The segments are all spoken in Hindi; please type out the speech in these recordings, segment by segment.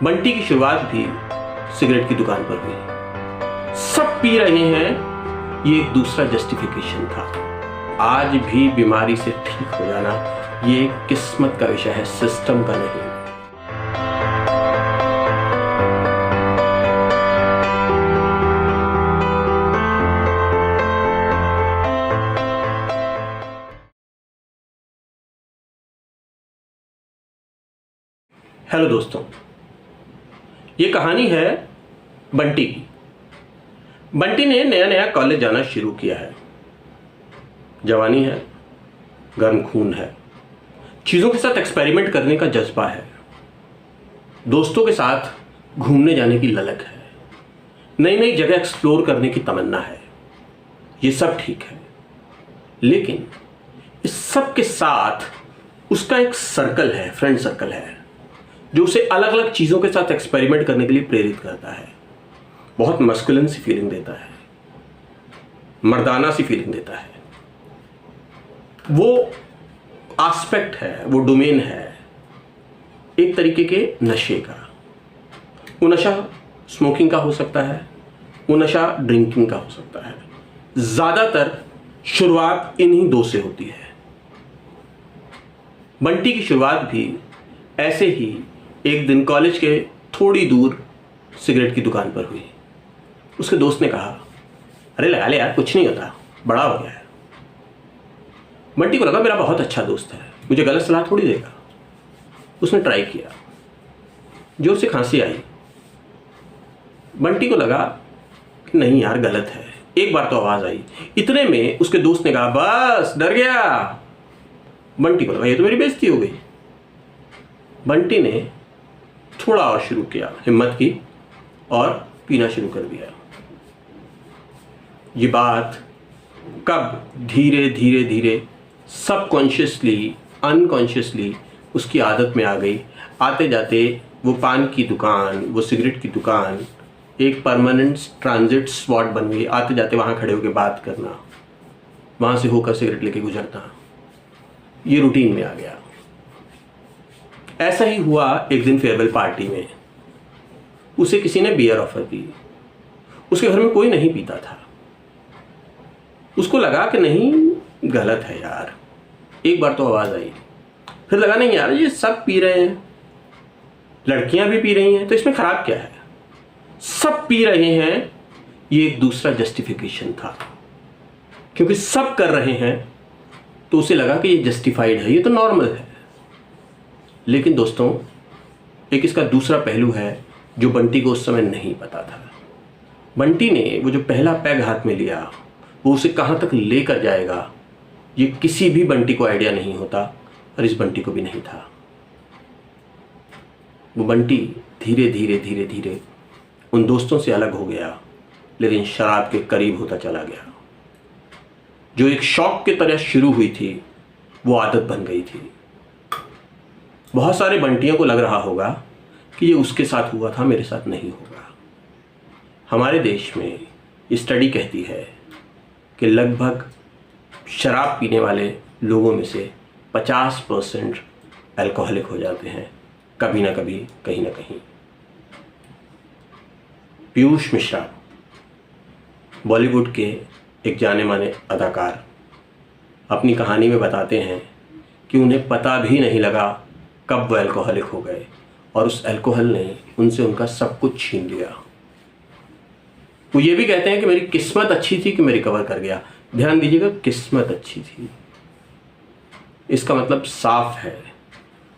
बंटी की शुरुआत भी सिगरेट की दुकान पर हुई। सब पी रहे हैं, ये एक दूसरा जस्टिफिकेशन था। आज भी बीमारी से ठीक हो जाना ये किस्मत का विषय है, सिस्टम का नहीं। हेलो दोस्तों, ये कहानी है बंटी की। बंटी ने नया नया कॉलेज जाना शुरू किया है। जवानी है, गर्म खून है, चीज़ों के साथ एक्सपेरिमेंट करने का जज्बा है, दोस्तों के साथ घूमने जाने की ललक है, नई नई जगह एक्सप्लोर करने की तमन्ना है। ये सब ठीक है, लेकिन इस सब के साथ उसका एक सर्कल है, फ्रेंड सर्कल है, जो उसे अलग अलग चीज़ों के साथ एक्सपेरिमेंट करने के लिए प्रेरित करता है। बहुत मस्कुलिन सी फीलिंग देता है, मर्दाना सी फीलिंग देता है। वो एस्पेक्ट है, वो डोमेन है एक तरीके के नशे का। वो नशा स्मोकिंग का हो सकता है, वो नशा ड्रिंकिंग का हो सकता है। ज़्यादातर शुरुआत इन्हीं दो से होती है। बंटी की शुरुआत भी ऐसे ही एक दिन कॉलेज के थोड़ी दूर सिगरेट की दुकान पर हुई। उसके दोस्त ने कहा, अरे लगा ले यार, कुछ नहीं होता, बड़ा हो गया है। बंटी को लगा मेरा बहुत अच्छा दोस्त है, मुझे गलत सलाह थोड़ी देगा। उसने ट्राई किया, जोर से खांसी आई। बंटी को लगा कि नहीं यार, गलत है। एक बार तो आवाज़ आई। इतने में उसके दोस्त ने कहा, बस डर गया। बंटी को लगा ये तो मेरी बेइज्जती हो गई। बंटी ने थोड़ा और शुरू किया, हिम्मत की और पीना शुरू कर दिया। ये बात कब धीरे धीरे धीरे सबकॉन्शियसली, अनकॉन्शियसली उसकी आदत में आ गई। आते जाते वो पान की दुकान, वो सिगरेट की दुकान एक परमानेंट ट्रांजिट स्पॉट बन गई। आते जाते वहाँ खड़े होकर बात करना, वहाँ से होकर सिगरेट लेके गुजरना, ये रूटीन में आ गया। ऐसा ही हुआ एक दिन फेयरवेल पार्टी में। उसे किसी ने बियर ऑफर की। उसके घर में कोई नहीं पीता था। उसको लगा कि नहीं, गलत है यार। एक बार तो आवाज़ आई, फिर लगा नहीं यार, ये सब पी रहे हैं, लड़कियां भी पी रही हैं, तो इसमें खराब क्या है। सब पी रहे हैं, ये एक दूसरा जस्टिफिकेशन था। क्योंकि सब कर रहे हैं तो उसे लगा कि ये जस्टिफाइड है, ये तो नॉर्मल है। लेकिन दोस्तों, एक इसका दूसरा पहलू है जो बंटी को उस समय नहीं पता था। बंटी ने वो जो पहला पैग हाथ में लिया, वो उसे कहाँ तक लेकर जाएगा, ये किसी भी बंटी को आइडिया नहीं होता, और इस बंटी को भी नहीं था। वो बंटी धीरे धीरे धीरे धीरे उन दोस्तों से अलग हो गया, लेकिन शराब के करीब होता चला गया। जो एक शौक की तरह शुरू हुई थी, वो आदत बन गई थी। बहुत सारे बंटियों को लग रहा होगा कि ये उसके साथ हुआ था, मेरे साथ नहीं होगा। हमारे देश में स्टडी कहती है कि लगभग शराब पीने वाले लोगों में से 50% अल्कोहलिक हो जाते हैं, कभी ना कभी, कहीं ना कहीं। पीयूष मिश्रा, बॉलीवुड के एक जाने माने अदाकार, अपनी कहानी में बताते हैं कि उन्हें पता भी नहीं लगा कब वो अल्कोहलिक हो गए, और उस अल्कोहल ने उनसे उनका सब कुछ छीन लिया। वो ये भी कहते हैं कि मेरी किस्मत अच्छी थी कि मैं रिकवर कर गया। ध्यान दीजिएगा, किस्मत अच्छी थी। इसका मतलब साफ है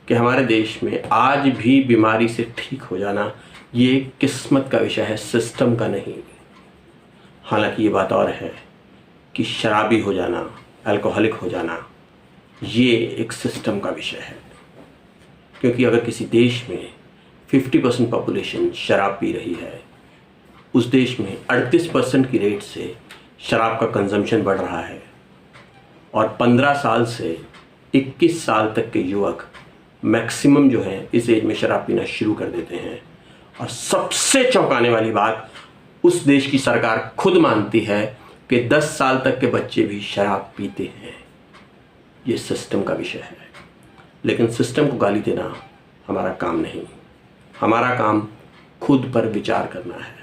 कि हमारे देश में आज भी बीमारी से ठीक हो जाना ये किस्मत का विषय है, सिस्टम का नहीं। हालांकि ये बात और है कि शराबी हो जाना, अल्कोहलिक हो जाना, ये एक सिस्टम का विषय है। क्योंकि अगर किसी देश में 50% पॉपुलेशन शराब पी रही है, उस देश में 38% की रेट से शराब का कंजम्पशन बढ़ रहा है, और 15 साल से 21 साल तक के युवक मैक्सिमम जो हैं इस एज में शराब पीना शुरू कर देते हैं। और सबसे चौंकाने वाली बात, उस देश की सरकार खुद मानती है कि 10 साल तक के बच्चे भी शराब पीते हैं। ये सिस्टम का विषय है, लेकिन सिस्टम को गाली देना हमारा काम नहीं। हमारा काम खुद पर विचार करना है।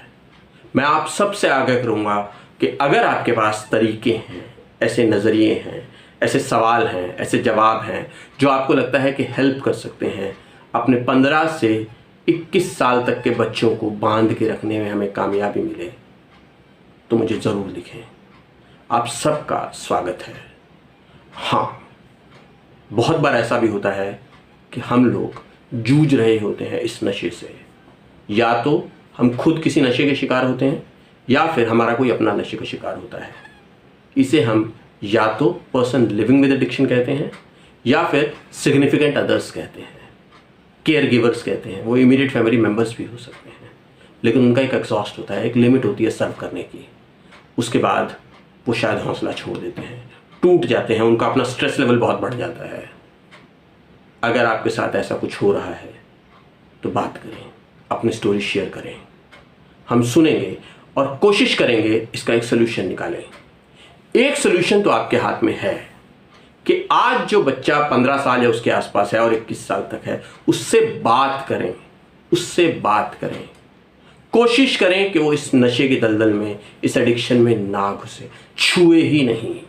मैं आप सबसे आग्रह करूँगा कि अगर आपके पास तरीके हैं, ऐसे नज़रिए हैं, ऐसे सवाल हैं, ऐसे जवाब हैं जो आपको लगता है कि हेल्प कर सकते हैं अपने 15 से 21 साल तक के बच्चों को बांध के रखने में हमें कामयाबी मिले, तो मुझे ज़रूर लिखें। आप सबका स्वागत है। हाँ, बहुत बार ऐसा भी होता है कि हम लोग जूझ रहे होते हैं इस नशे से। या तो हम खुद किसी नशे के शिकार होते हैं या फिर हमारा कोई अपना नशे का शिकार होता है। इसे हम या तो पर्सन लिविंग विद एडिक्शन कहते हैं या फिर सिग्निफिकेंट अदर्स कहते हैं, केयर गिवर्स कहते हैं। वो इमीडिएट फैमिली मेम्बर्स भी हो सकते हैं, लेकिन उनका एक एग्जॉस्ट होता है, एक लिमिट होती है सर्व करने की। उसके बाद वो शायद हौसला छोड़ देते हैं, टूट जाते हैं, उनका अपना स्ट्रेस लेवल बहुत बढ़ जाता है। अगर आपके साथ ऐसा कुछ हो रहा है तो बात करें, अपनी स्टोरी शेयर करें, हम सुनेंगे और कोशिश करेंगे इसका एक सोल्यूशन निकालें। एक सोल्यूशन तो आपके हाथ में है कि आज जो बच्चा 15 साल या उसके आसपास है और 21 साल तक है, उससे बात करें, उससे बात करें। कोशिश करें कि वो इस नशे के दलदल में, इस एडिक्शन में ना घुसे, छुए ही नहीं।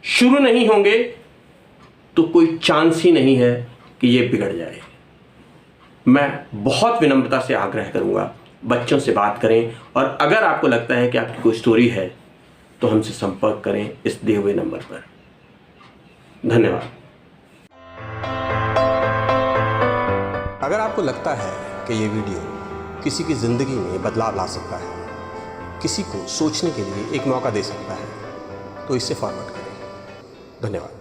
शुरू नहीं होंगे तो कोई चांस ही नहीं है कि ये बिगड़ जाए। मैं बहुत विनम्रता से आग्रह करूंगा, बच्चों से बात करें और अगर आपको लगता है कि आपकी कोई स्टोरी है तो हमसे संपर्क करें इस दिए हुए नंबर पर। धन्यवाद। अगर आपको लगता है कि ये वीडियो किसी की ज़िंदगी में बदलाव ला सकता है, किसी को सोचने के लिए एक मौका दे सकता है, तो इसे फॉरवर्ड करें। धन्यवाद।